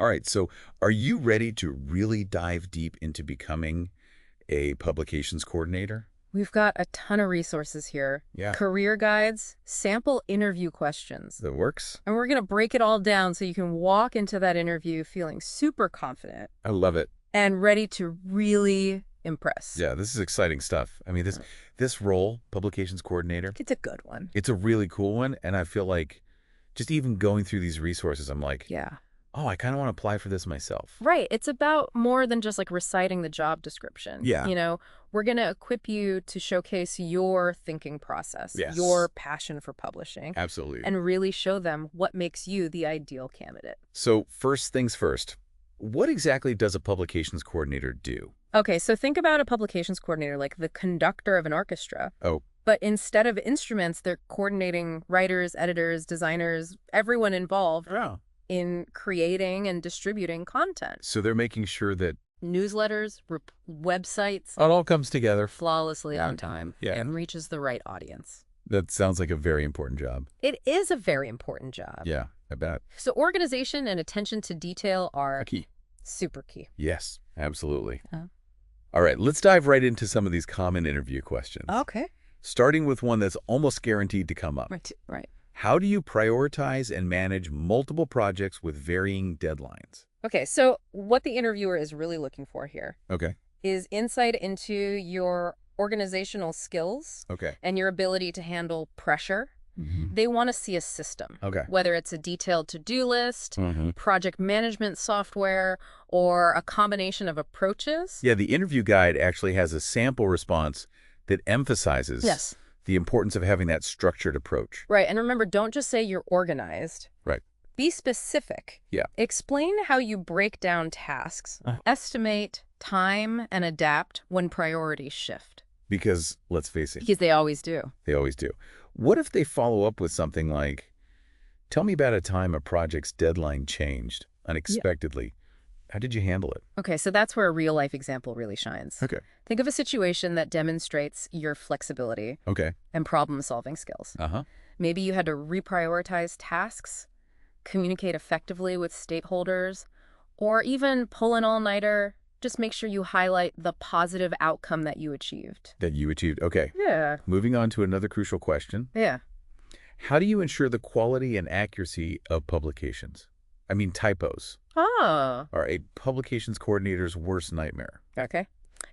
All right, so are you ready to really dive deep into becoming a publications coordinator? We've got a ton of resources here. Yeah. Career guides, sample interview questions. That works? And we're going to break it all down so you can walk into that interview feeling super confident I love it. and ready to really impress. Yeah, this is exciting stuff. I mean, this role, publications coordinator, It's a good one. it's a really cool one, and I feel like just even going through these resources, I'm like, Yeah. oh, I kind of want to apply for this myself. Right. It's about more than just like reciting the job description. Yeah. We're going to equip you to showcase your thinking process, Yes. your passion for publishing, Absolutely. and really show them what makes you the ideal candidate. So first things first, what exactly does a publications coordinator do? Okay, so think about a publications coordinator like the conductor of an orchestra. Oh, But instead of instruments, they're coordinating writers, editors, designers, everyone involved yeah. in creating and distributing content. So they're making sure that Newsletters, websites, it all comes together. flawlessly Yeah. on time Yeah. and reaches the right audience. That sounds like a very important job. It is a very important job. Yeah, I bet. So organization and attention to detail are A key. super key. Yes, absolutely. Uh-huh. All right, let's dive right into some of these common interview questions. Okay. Starting with one that's almost guaranteed to come up. Right. How do you prioritize and manage multiple projects with varying deadlines? Okay, so what the interviewer is really looking for here Okay. is insight into your organizational skills Okay. and your ability to handle pressure. They want to see a system, Okay. whether it's a detailed to-do list, Mm-hmm. project management software, or a combination of approaches. Yeah, the interview guide actually has a sample response that emphasizes Yes. the importance of having that structured approach. Right, and remember, don't just say you're organized. Right. Be specific. Yeah. Explain how you break down tasks, estimate time, and adapt when priorities shift. Because, let's face it, Because they always do. they always do. What if they follow up with something like, tell me about a time a project's deadline changed unexpectedly. How did you handle it? Okay, so that's where a real-life example really shines. Okay. Think of a situation that demonstrates your flexibility Okay. and problem-solving skills. Uh-huh. Maybe you had to reprioritize tasks, communicate effectively with stakeholders, or even pull an all-nighter. Just make sure you highlight the positive outcome that you achieved. That you achieved. Okay. Yeah. Moving on to another crucial question. Yeah. How do you ensure the quality and accuracy of publications? I mean, typos Oh, are a publications coordinator's worst nightmare. okay.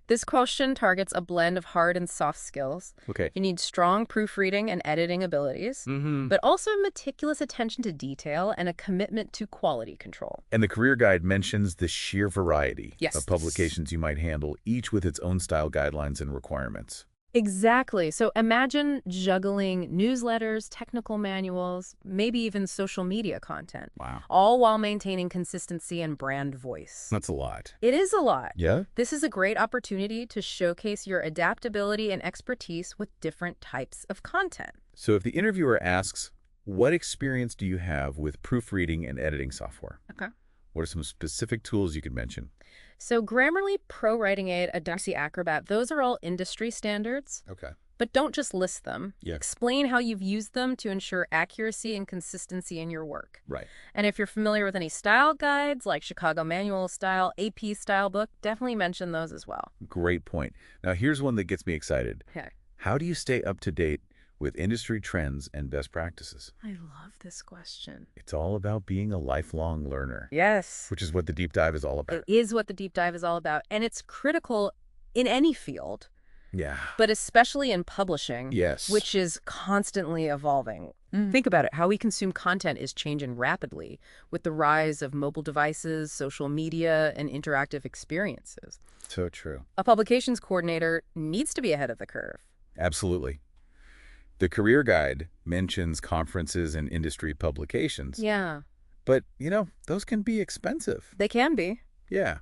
This question targets a blend of hard and soft skills. Okay. You need strong proofreading and editing abilities, Mm-hmm. but also meticulous attention to detail and a commitment to quality control. And the career guide mentions the sheer variety Yes. of publications you might handle, each with its own style guidelines and requirements. Exactly. So imagine juggling newsletters, technical manuals, maybe even social media content, Wow. all while maintaining consistency and brand voice. That's a lot. It is a lot. Yeah? This is a great opportunity to showcase your adaptability and expertise with different types of content. So if the interviewer asks, what experience do you have with proofreading and editing software? Okay. What are some specific tools you could mention? So Grammarly, Pro Writing Aid, Audacity, Acrobat, those are all industry standards, Okay. but don't just list them. Yeah. Explain how you've used them to ensure accuracy and consistency in your work. Right. And if you're familiar with any style guides like Chicago Manual Style, AP Style Book, definitely mention those as well. Great point. Now here's one that gets me excited. Okay. How do you stay up to date with industry trends and best practices? I love this question. It's all about being a lifelong learner, Yes. which is what the deep dive is all It about. is what the deep dive is all about, and it's critical in any field, Yeah. but especially in publishing, Yes. which is constantly evolving. Think about it. How we consume content is changing rapidly with the rise of mobile devices, social media, and interactive experiences. So true. A publications coordinator needs to be ahead of the curve. Absolutely. The career guide mentions conferences and industry publications. Yeah, But, those can be expensive. they can be. Yeah.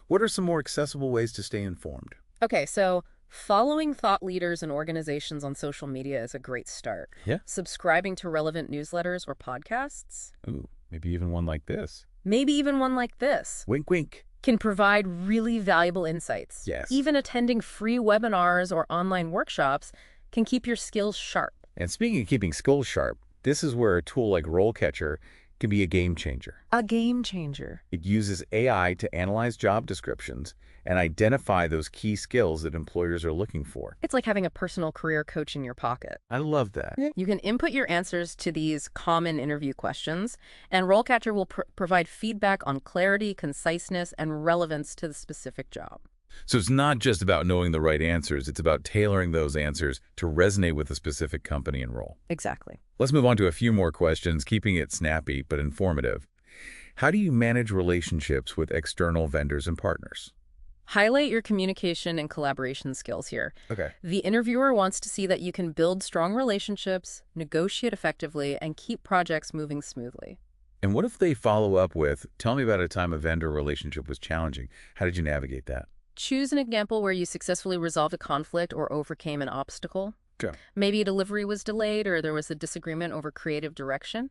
What are some more accessible ways to stay informed? Okay, so following thought leaders and organizations on social media is a great start. Yeah. Subscribing to relevant newsletters or podcasts, Ooh, maybe even one like this. maybe even one like this, Wink, wink. can provide really valuable insights. Yes. Even attending free webinars or online workshops can keep your skills sharp. And speaking of keeping skills sharp, this is where a tool like RoleCatcher can be a game changer. A game changer. It uses AI to analyze job descriptions and identify those key skills that employers are looking for. It's like having a personal career coach in your pocket. I love that. You can input your answers to these common interview questions, and RoleCatcher will provide feedback on clarity, conciseness, and relevance to the specific job. So it's not just about knowing the right answers, it's about tailoring those answers to resonate with a specific company and role. Exactly. Let's move on to a few more questions, keeping it snappy but informative. How do you manage relationships with external vendors and partners? Highlight your communication and collaboration skills here. Okay. The interviewer wants to see that you can build strong relationships, negotiate effectively, and keep projects moving smoothly. And what if they follow up with, tell me about a time a vendor relationship was challenging. How did you navigate that? Choose an example where you successfully resolved a conflict or overcame an obstacle. Okay. Maybe a delivery was delayed or there was a disagreement over creative direction.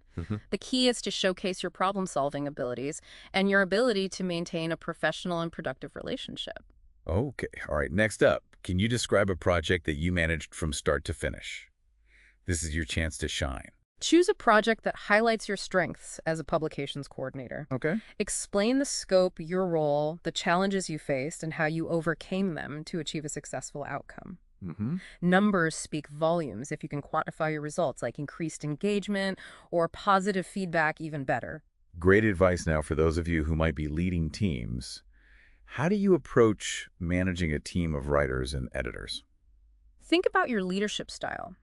The key is to showcase your problem-solving abilities and your ability to maintain a professional and productive relationship. Okay. All right. Next up, can you describe a project that you managed from start to finish? This is your chance to shine. Choose a project that highlights your strengths as a publications coordinator. Okay. Explain the scope, your role, the challenges you faced, and how you overcame them to achieve a successful outcome. Numbers speak volumes if you can quantify your results, like increased engagement or positive feedback, even better. Great advice now for those of you who might be leading teams. How do you approach managing a team of writers and editors? Think about your leadership style,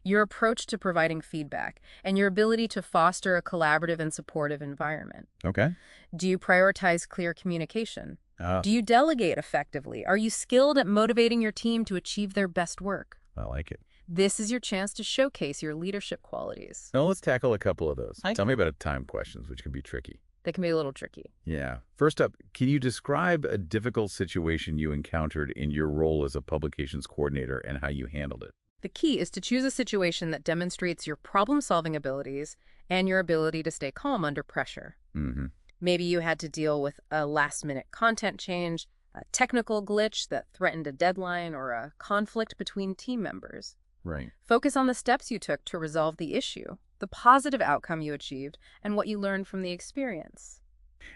your approach to providing feedback, and your ability to foster a collaborative and supportive environment. Okay. Do you prioritize clear communication? Do you delegate effectively? Are you skilled at motivating your team to achieve their best work? I like it. This is your chance to showcase your leadership qualities. Now let's tackle a couple of those. Tell me about time questions, which can be tricky. They can be a little tricky. Yeah. First up, can you describe a difficult situation you encountered in your role as a publications coordinator and how you handled it? The key is to choose a situation that demonstrates your problem-solving abilities and your ability to stay calm under pressure. Maybe you had to deal with a last-minute content change, a technical glitch that threatened a deadline, or a conflict between team members. Right. Focus on the steps you took to resolve the issue, the positive outcome you achieved, and what you learned from the experience.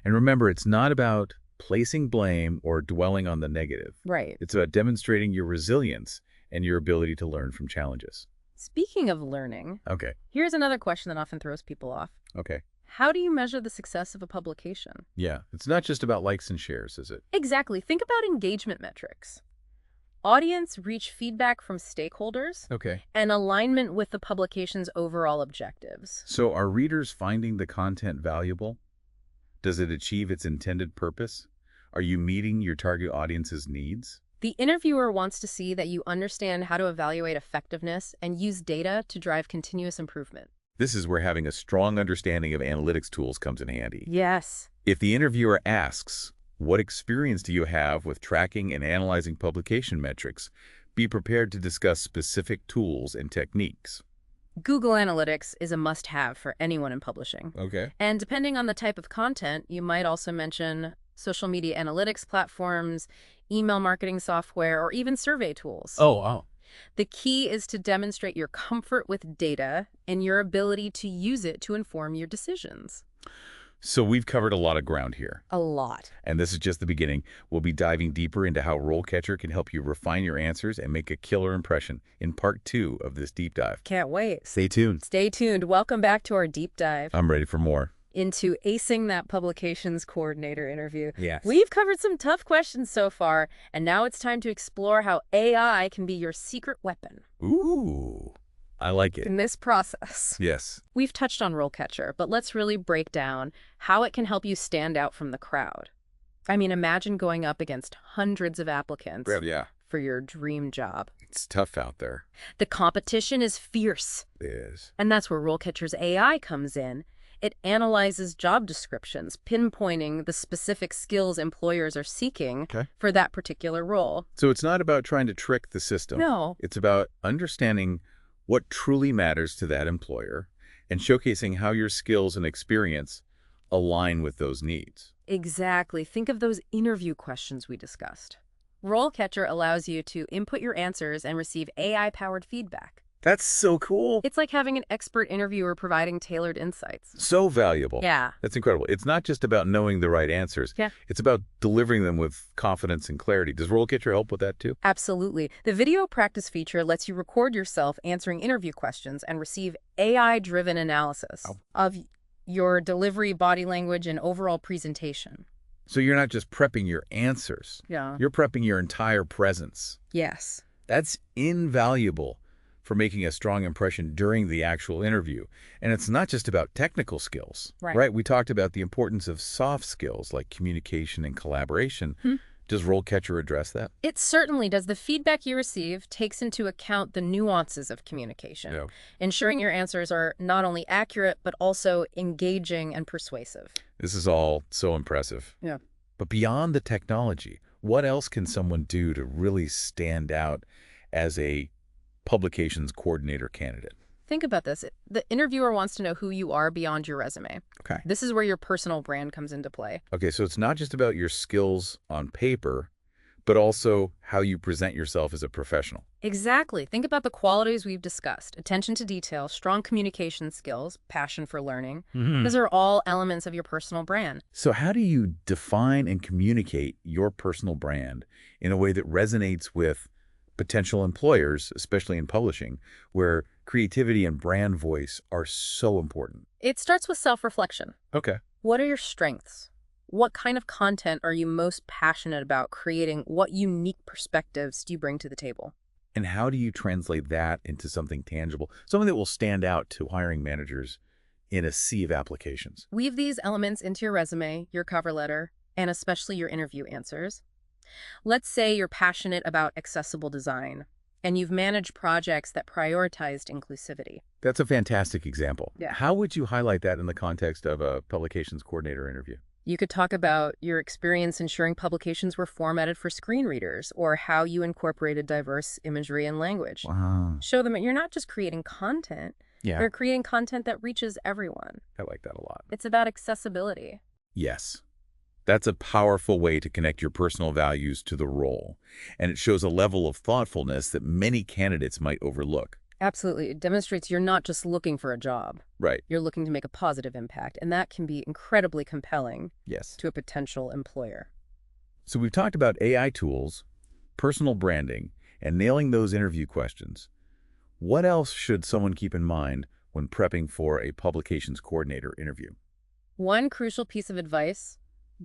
And remember, it's not about placing blame or dwelling on the negative. Right. It's about demonstrating your resilience and your ability to learn from challenges. Speaking of learning, Okay. here's another question that often throws people off. Okay. How do you measure the success of a publication? Yeah. It's not just about likes and shares, is it? Exactly. Think about engagement metrics. Audience reach feedback from stakeholders Okay. and alignment with the publication's overall objectives. So are readers finding the content valuable? Does it achieve its intended purpose? Are you meeting your target audience's needs? The interviewer wants to see that you understand how to evaluate effectiveness and use data to drive continuous improvement. This is where having a strong understanding of analytics tools comes in handy. Yes. If the interviewer asks, what experience do you have with tracking and analyzing publication metrics? Be prepared to discuss specific tools and techniques. Google Analytics is a must-have for anyone in publishing. Okay. And depending on the type of content, you might also mention social media analytics platforms, email marketing software, or even survey tools. Oh, wow. The key is to demonstrate your comfort with data and your ability to use it to inform your decisions. So we've covered a lot of ground here. A lot. And this is just the beginning. We'll be diving deeper into how RoleCatcher can help you refine your answers and make a killer impression in part 2 of this deep dive. Can't wait. Stay tuned. Stay tuned. Welcome back to our deep dive I'm ready for more. into acing that publications coordinator interview. Yes. We've covered some tough questions so far, and now it's time to explore how AI can be your secret weapon Ooh, I like it. in this process. Yes. We've touched on RoleCatcher, but let's really break down how it can help you stand out from the crowd. I mean, imagine going up against hundreds of applicants Yeah. for your dream job. It's tough out there. The competition is fierce, It is. and that's where RoleCatcher's AI comes in. It analyzes job descriptions, pinpointing the specific skills employers are seeking for that particular role. So it's not about trying to trick the system. No. It's about understanding what truly matters to that employer and showcasing how your skills and experience align with those needs. Exactly. Think of those interview questions we discussed. RoleCatcher allows you to input your answers and receive AI-powered feedback. That's so cool. It's like having an expert interviewer providing tailored insights. So valuable. Yeah. That's incredible. It's not just about knowing the right answers. Yeah. It's about delivering them with confidence and clarity. Does RoleCatcher help with that too? Absolutely. The video practice feature lets you record yourself answering interview questions and receive AI-driven analysis of your delivery, body language, and overall presentation. So you're not just prepping your answers. Yeah. You're prepping your entire presence. Yes. That's invaluable for making a strong impression during the actual interview. And it's not just about technical skills, right? We talked about the importance of soft skills like communication and collaboration. Does RoleCatcher address that? It certainly does. The feedback you receive takes into account the nuances of communication, ensuring your answers are not only accurate, but also engaging and persuasive. This is all so impressive. Yeah. But beyond the technology, what else can someone do to really stand out as a publications coordinator candidate? Think about this. The interviewer wants to know who you are beyond your resume. Okay. This is where your personal brand comes into play. Okay, so it's not just about your skills on paper, but also how you present yourself as a professional. Exactly. Think about the qualities we've discussed. Attention to detail, strong communication skills, passion for learning. Those are all elements of your personal brand. So how do you define and communicate your personal brand in a way that resonates with potential employers, especially in publishing, where creativity and brand voice are so important? It starts with self-reflection. Okay. What are your strengths? What kind of content are you most passionate about creating? What unique perspectives do you bring to the table? And how do you translate that into something tangible, something that will stand out to hiring managers in a sea of applications? Weave these elements into your resume, your cover letter, and especially your interview answers. Let's say you're passionate about accessible design, and you've managed projects that prioritized inclusivity. That's a fantastic example. Yeah. How would you highlight that in the context of a publications coordinator interview? You could talk about your experience ensuring publications were formatted for screen readers, or how you incorporated diverse imagery and language. Wow. Show them that you're not just creating content, Yeah, you're creating content that reaches everyone. I like that a lot. It's about accessibility. Yes. That's a powerful way to connect your personal values to the role, and it shows a level of thoughtfulness that many candidates might overlook. Absolutely. It demonstrates you're not just looking for a job. Right. You're looking to make a positive impact, and that can be incredibly compelling Yes. to a potential employer. So we've talked about AI tools, personal branding, and nailing those interview questions. What else should someone keep in mind when prepping for a publications coordinator interview? One crucial piece of advice: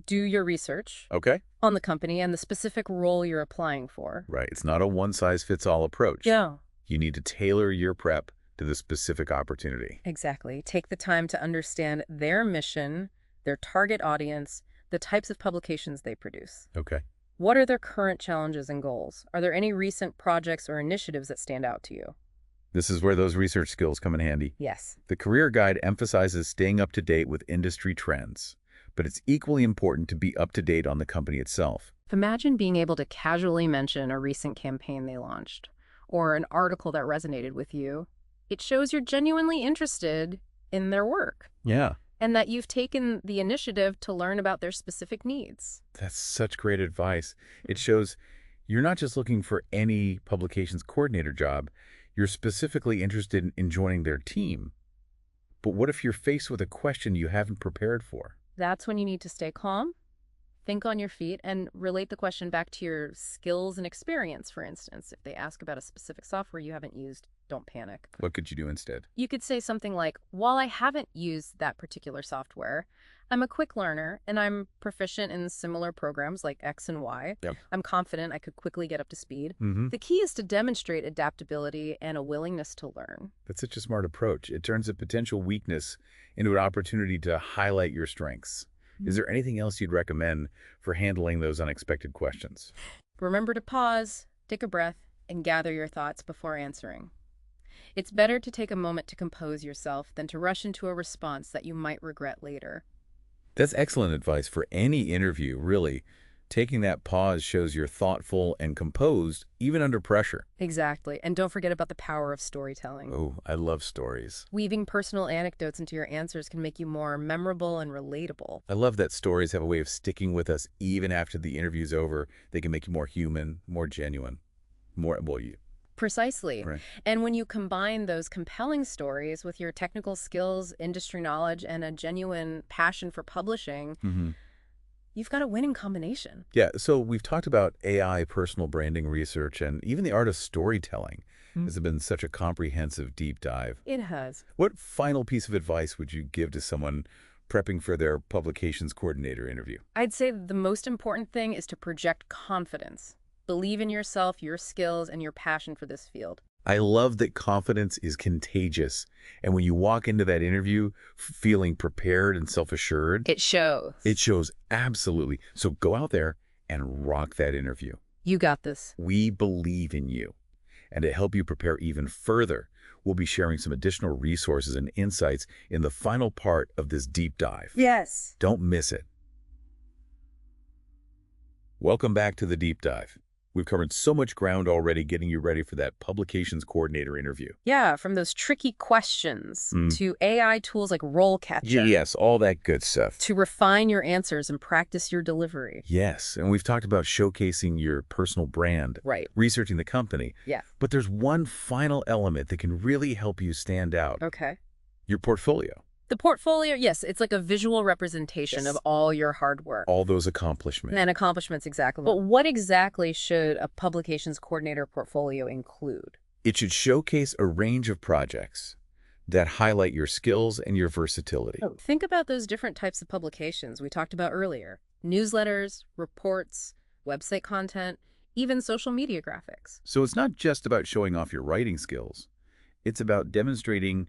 do your research Okay. on the company and the specific role you're applying for. Right. It's not a one-size-fits-all approach. Yeah. You need to tailor your prep to the specific opportunity. Exactly. Take the time to understand their mission, their target audience, the types of publications they produce. Okay. What are their current challenges and goals? Are there any recent projects or initiatives that stand out to you? This is where those research skills come in handy. Yes. The career guide emphasizes staying up to date with industry trends, but it's equally important to be up to date on the company itself. Imagine being able to casually mention a recent campaign they launched, or an article that resonated with you. It shows you're genuinely interested in their work, Yeah. and that you've taken the initiative to learn about their specific needs. That's such great advice. It shows you're not just looking for any publications coordinator job, you're specifically interested in joining their team. But what if you're faced with a question you haven't prepared for? That's when you need to stay calm, think on your feet, and relate the question back to your skills and experience. For instance, if they ask about a specific software you haven't used, don't panic. What could you do instead? You could say something like, while I haven't used that particular software, I'm a quick learner and I'm proficient in similar programs like X and Y. Yep. I'm confident I could quickly get up to speed. Mm-hmm. The key is to demonstrate adaptability and a willingness to learn. That's such a smart approach. It turns a potential weakness into an opportunity to highlight your strengths. Is there anything else you'd recommend for handling those unexpected questions? Remember to pause, take a breath, and gather your thoughts before answering. It's better to take a moment to compose yourself than to rush into a response that you might regret later. That's excellent advice for any interview, really. Taking that pause shows you're thoughtful and composed, even under pressure. Exactly. And don't forget about the power of storytelling. Oh, I love stories. Weaving personal anecdotes into your answers can make you more memorable and relatable. I love that stories have a way of sticking with us even after the interview's over. They can make you more human, more genuine, more, well, Precisely. Right. And when you combine those compelling stories with your technical skills, industry knowledge, and a genuine passion for publishing, you've got a winning combination. Yeah, so we've talked about AI, personal branding research, and even the art of storytelling. This has been such a comprehensive deep dive. It has. What final piece of advice would you give to someone prepping for their publications coordinator interview? I'd say the most important thing is to project confidence. Believe in yourself, your skills, and your passion for this field. I love that confidence is contagious. And when you walk into that interview feeling prepared and self-assured, It shows. it shows absolutely. So go out there and rock that interview. You got this. We believe in you. And to help you prepare even further, we'll be sharing some additional resources and insights in the final part of this deep dive. Yes. Don't miss it. Welcome back to the deep dive. We've covered so much ground already getting you ready for that publications coordinator interview. Yeah, from those tricky questions to AI tools like RoleCatcher. Yes, all that good stuff. To refine your answers and practice your delivery. Yes, and we've talked about showcasing your personal brand, Right. researching the company. Yeah. But there's one final element that can really help you stand out. Okay. Your portfolio. The portfolio, yes, it's like a visual representation of all your hard work. All those accomplishments. And accomplishments, exactly. But what exactly should a publications coordinator portfolio include? It should showcase a range of projects that highlight your skills and your versatility. Think about those different types of publications we talked about earlier. Newsletters, reports, website content, even social media graphics. So it's not just about showing off your writing skills. It's about demonstrating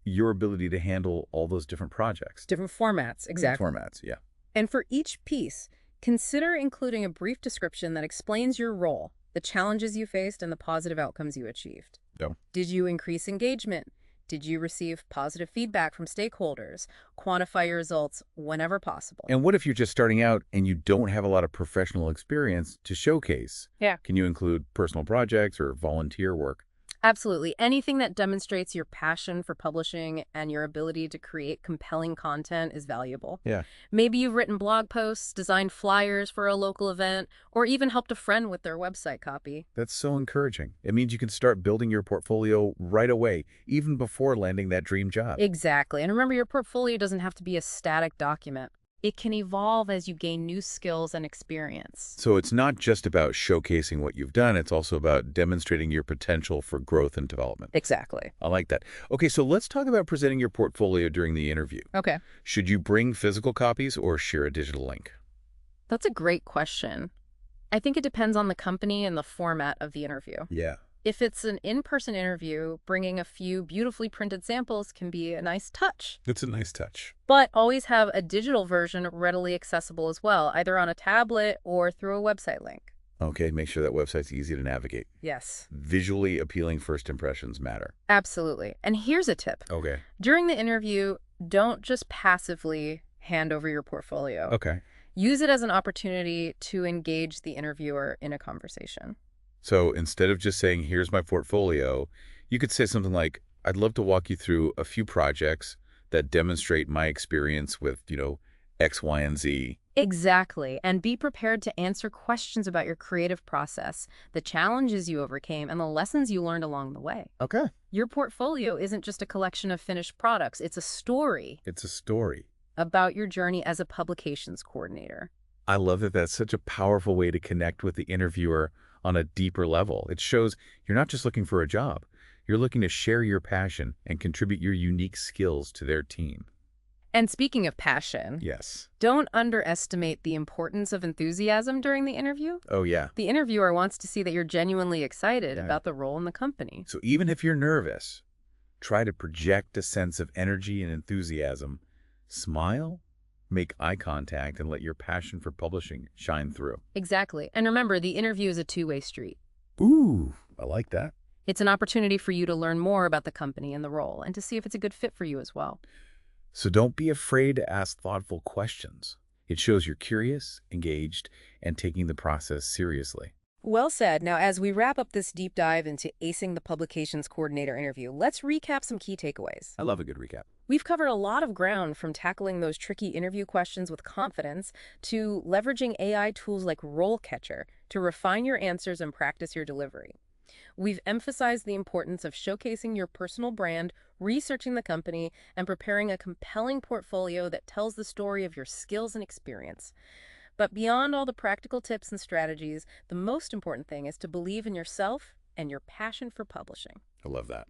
your ability to handle all those different projects. Different formats, exactly. Formats, yeah. And for each piece, consider including a brief description that explains your role, the challenges you faced, and the positive outcomes you achieved. Yeah. Did you increase engagement? Did you receive positive feedback from stakeholders? Quantify your results whenever possible. And what if you're just starting out and you don't have a lot of professional experience to showcase? Yeah. Can you include personal projects or volunteer work? Absolutely. Anything that demonstrates your passion for publishing and your ability to create compelling content is valuable. Yeah. Maybe you've written blog posts, designed flyers for a local event, or even helped a friend with their website copy. That's so encouraging. It means you can start building your portfolio right away, even before landing that dream job. Exactly. And remember, your portfolio doesn't have to be a static document. It can evolve as you gain new skills and experience. So it's not just about showcasing what you've done, it's also about demonstrating your potential for growth and development. Exactly. I like that. Okay, so let's talk about presenting your portfolio during the interview. Okay. Should you bring physical copies or share a digital link? That's a great question. I think it depends on the company and the format of the interview. Yeah. If it's an in-person interview, bringing a few beautifully printed samples can be a nice touch. It's a nice touch. But always have a digital version readily accessible as well, either on a tablet or through a website link. Okay, make sure that website's easy to navigate. Yes. Visually appealing first impressions matter. Absolutely. And here's a tip. Okay. During the interview, don't just passively hand over your portfolio. Okay. Use it as an opportunity to engage the interviewer in a conversation. So instead of just saying, here's my portfolio, you could say something like, I'd love to walk you through a few projects that demonstrate my experience with, X, Y, and Z. Exactly. And be prepared to answer questions about your creative process, the challenges you overcame, and the lessons you learned along the way. Okay. Your portfolio isn't just a collection of finished products. It's a story. It's a story about your journey as a publications coordinator. I love that that's such a powerful way to connect with the interviewer on a deeper level. It shows you're not just looking for a job. You're looking to share your passion and contribute your unique skills to their team. And speaking of passion, yes, don't underestimate the importance of enthusiasm during the interview. Oh, yeah. The interviewer wants to see that you're genuinely excited about the role in the company. So even if you're nervous, try to project a sense of energy and enthusiasm. Smile, make eye contact, and let your passion for publishing shine through. Exactly. And remember, the interview is a two-way street. Ooh, I like that. It's an opportunity for you to learn more about the company and the role, and to see if it's a good fit for you as well. So don't be afraid to ask thoughtful questions. It shows you're curious, engaged, and taking the process seriously. Well said. Now, as we wrap up this deep dive into acing the publications coordinator interview, let's recap some key takeaways. I love a good recap. We've covered a lot of ground, from tackling those tricky interview questions with confidence to leveraging AI tools like RoleCatcher to refine your answers and practice your delivery. We've emphasized the importance of showcasing your personal brand, researching the company, and preparing a compelling portfolio that tells the story of your skills and experience. But beyond all the practical tips and strategies, the most important thing is to believe in yourself and your passion for publishing. I love that.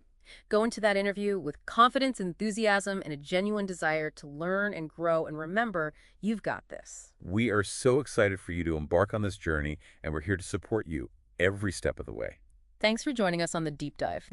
Go into that interview with confidence, enthusiasm, and a genuine desire to learn and grow, and remember, you've got this. We are so excited for you to embark on this journey, and we're here to support you every step of the way. Thanks for joining us on the deep dive.